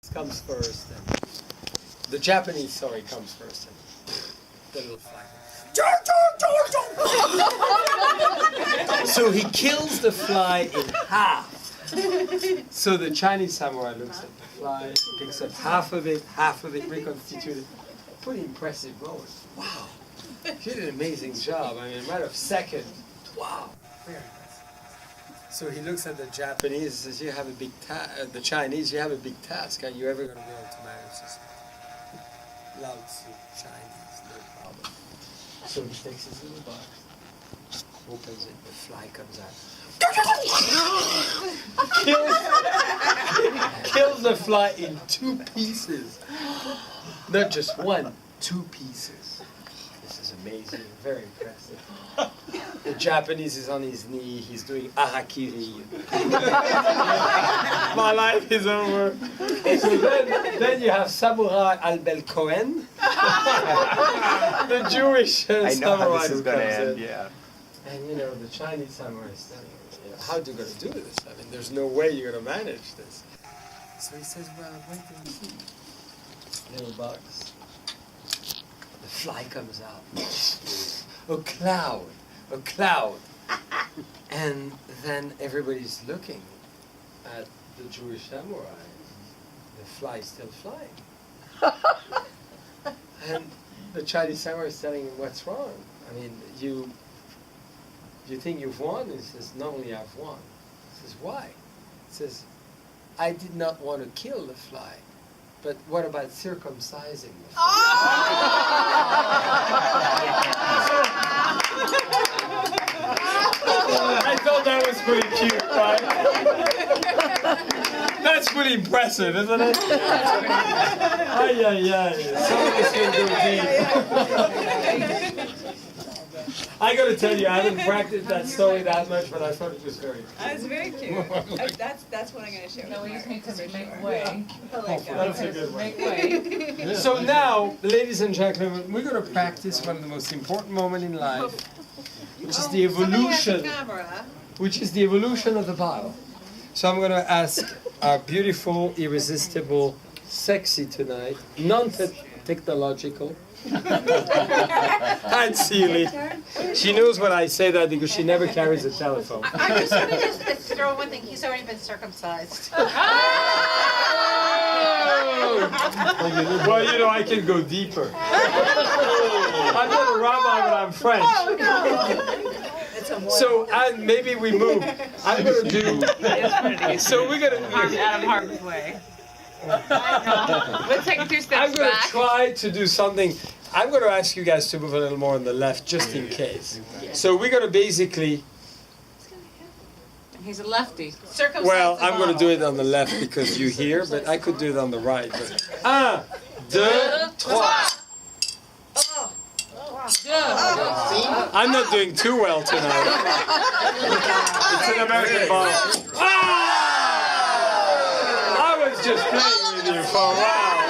comes first, and the Japanese comes first, and the little fly. So he kills the fly in half. So the Chinese samurai looks at the fly, picks up half of it, reconstituted. Pretty impressive moment. Wow, you did an amazing job. I mean, in a matter of seconds. Wow, very impressive. So he looks at the Japanese and says, "You have a big the Chinese, you have a big task. Are you ever going to be able to manage this?" Lao Tzu, Chinese, no problem. So he takes his little box, opens it, the fly comes out. kills the fly in 2 pieces. Not just 1, 2 pieces. This is amazing, very impressive. The Japanese is on his knee, he's doing ahakiri. My life is over. So then you have Samurai Albel Cohen, the Jewish samurai. I know how this is who going to comes end, in. yeah. And you know, the Chinese samurai is telling him, how are you going to do this? I mean, there's no way you're going to manage this. So he says, well, wait and see. Little box. The fly comes out. A cloud. And then everybody's looking at the Jewish samurai. The fly is still flying. And the Chinese samurai is telling him, what's wrong? I mean, you think you've won? He says, not only I've won. He says, why? He says, I did not want to kill the fly, but what about circumcising the fly? I thought that was pretty cute, right? That's pretty impressive, isn't it? Ay, ay, ay. Somebody's going to go deep. I got to tell you, I haven't practiced that story that much, but I thought it was very cute. That's very cute. That's what I'm going to share. No, we just need to make way. That's a good one. Make way. So now, ladies and gentlemen, we're going to practice one of the most important moments in life, which is the evolution. Which is the evolution of the bottle. So I'm going to ask our beautiful, irresistible, sexy tonight, non-technological, and Seeley. She knows when I say that because she never carries a telephone. I just want to just throw one thing. He's already been circumcised. Well, you know, I can go deeper. I'm not a rabbi, but I'm French. So maybe we move. I'm going to do. So we're going to. Out of harm's way. Let's take 2 steps back. I'm going to try to do something. I'm going to ask you guys to move a little more on the left, just in case. So we're going to basically. He's a lefty. Well, I'm going to do it on the left because you're here, but I could do it on the right. But 1, 2, 3. I'm not doing too well tonight. It's an American bottle. I was just playing with you for a while.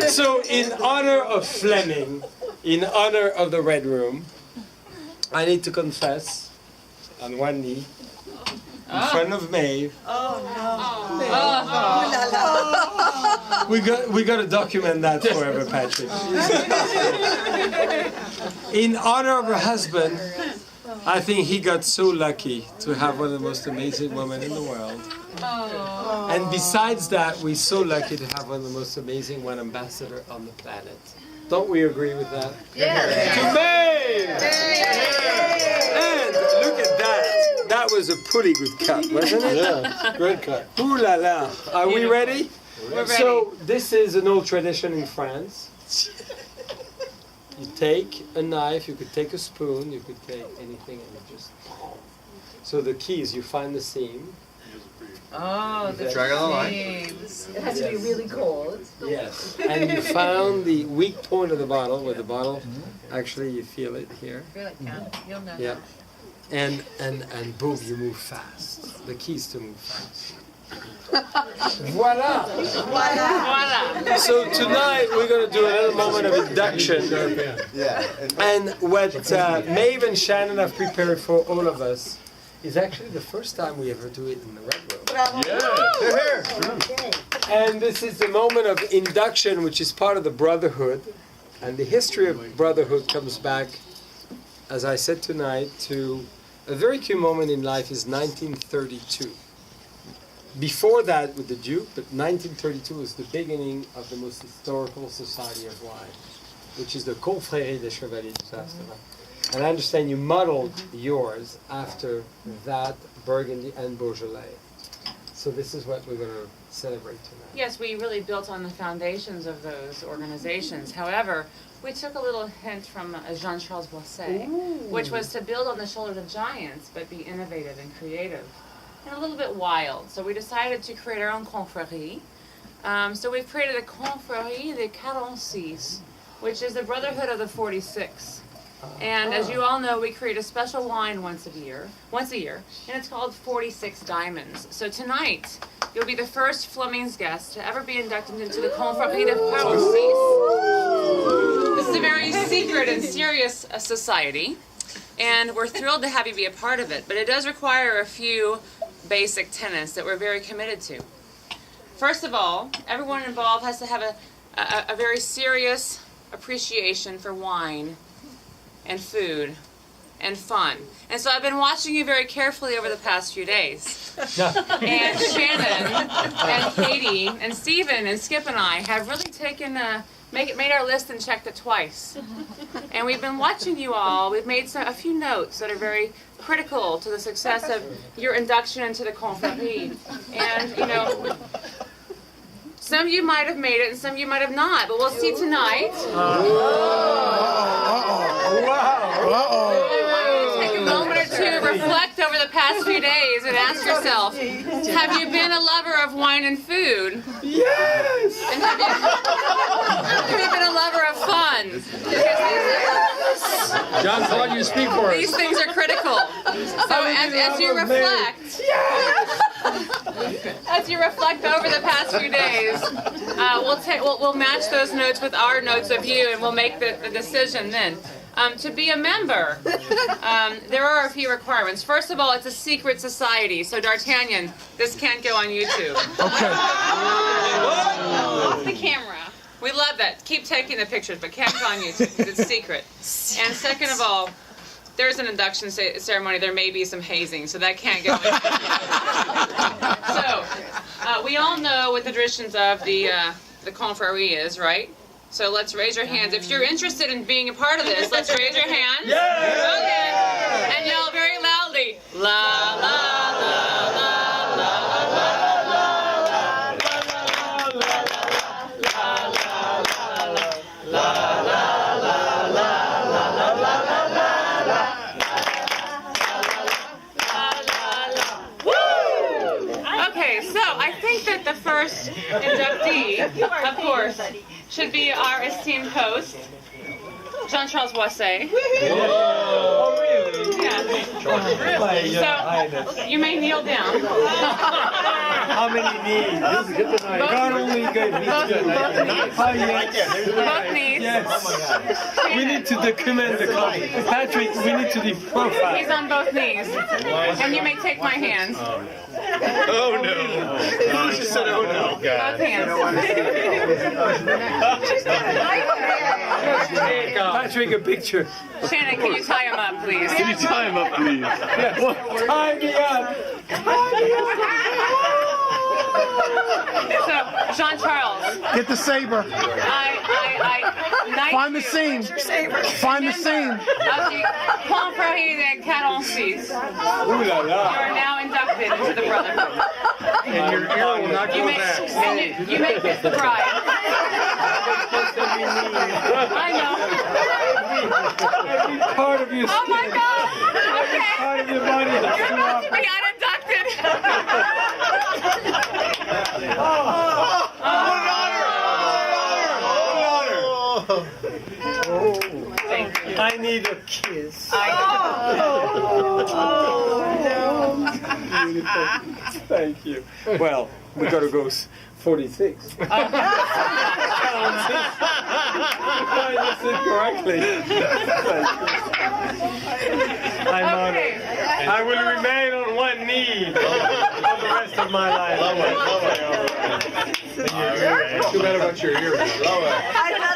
So in honor of Fleming, in honor of the Red Room, I need to confess on one knee, in front of Maeve. We got to document that forever, Patrick. In honor of her husband, I think he got so lucky to have one of the most amazing women in the world. And besides that, we're so lucky to have one of the most amazing wine ambassador on the planet. Don't we agree with that? Yeah. To Maeve! And look at that. That was a pretty good cut, wasn't it? Yeah, great cut. Ooh la la. Are we ready? We're ready. So this is an old tradition in France. You take a knife, you could take a spoon, you could take anything, and you just. So the key is you find the seam. Oh, the Dragon line. seams. It has to be really cold. Yes. And you found the weak point of the bottle, where the bottle, actually you feel it here. You'll know. Yeah. And boom, you move fast. The key is to move fast. Voila! Voila. So tonight we're going to do a little moment of induction. Yeah. And what Maeve and Shannon have prepared for all of us is actually the first time we ever do it in the Red Room. Yeah. They're here. Okay. And this is the moment of induction, which is part of the brotherhood. And the history of brotherhood comes back, as I said tonight, to a very key moment in life is 1932. Before that with the Duke, but 1932 was the beginning of the most historical society of wine, which is the Confrérie des Chevaliers du Pastorat. And I understand you modeled yours after that Burgundy and Beaujolais. So this is what we're going to celebrate tonight. Yes, we really built on the foundations of those organizations. However, we took a little hint from Jean Charles Boissett, which was to build on the shoulders of giants, but be innovative and creative, and a little bit wild. So we decided to create our own confrérie. So we've created a confrérie des 46, which is the brotherhood of the 46. And as you all know, we create a special wine once a year, and it's called 46 Diamonds. So tonight, you'll be the first Flemings guest to ever be inducted into the Confrérie des 46. This is a very secret and serious society, and we're thrilled to have you be a part of it. But it does require a few basic tenets that we're very committed to. First of all, everyone involved has to have a very serious appreciation for wine and food and fun. And so I've been watching you very carefully over the past few days. And Shannon and Katie and Stephen and Skip and I have really taken made our list and checked it twice. And we've been watching you all. We've made a few notes that are very critical to the success of your induction into the confrérie. And, you know, some of you might have made it and some of you might have not, but we'll see tonight. Take a moment or two, reflect over the past few days and ask yourself, have you been a lover of wine and food? Yes! And have you been a lover of fun? John, why do you speak for us? These things are critical. So as you reflect, as you reflect over the past few days, we'll match those notes with our notes of you, and we'll make the decision then. To be a member, there are a few requirements. First of all, it's a secret society, so D'Artagnan, this can't go on YouTube. Okay. Off the camera. We love that. Keep taking the pictures, but can't go on YouTube because it's secret. And second of all, there's an induction ceremony. There may be some hazing, so that can't go on. So, we all know what the traditions of the confrérie is, right? So let's raise your hands. If you're interested in being a part of this, let's raise your hands. Yeah! Okay. And yell very loudly. La la la la la la la Okay, so I think that the first inductee, of course, should be our esteemed host, Jean Charles Boissett. Oh, really? Yeah. Really? So, you may kneel down. How many knees? God only gave me Both knees. Yes. We need to document the copy. Patrick, we need to do profile. He's on both knees. And you may take my hands. Oh no! He just said, "Oh no!" Both hands. Patrick, a picture. Shannon, can you tie him up, please? Can you tie him up, please? Yes. Tie me up. So, Jean Charles, Get the saber. Find the seam. Find the seam. Of the Confrérie des 46, Ooh la you la. are now inducted into the brotherhood. And your ear will not go back. You may kiss the bride. I know. Every part of you. Oh my God! Okay. Part of your body. You're about to be uninducted. Thank you. I need a kiss. Beautiful. Thank you. Well, we gotta go 46. I said correctly. I'm honored. I will remain on one knee for the rest of my life. Too bad about your ears. I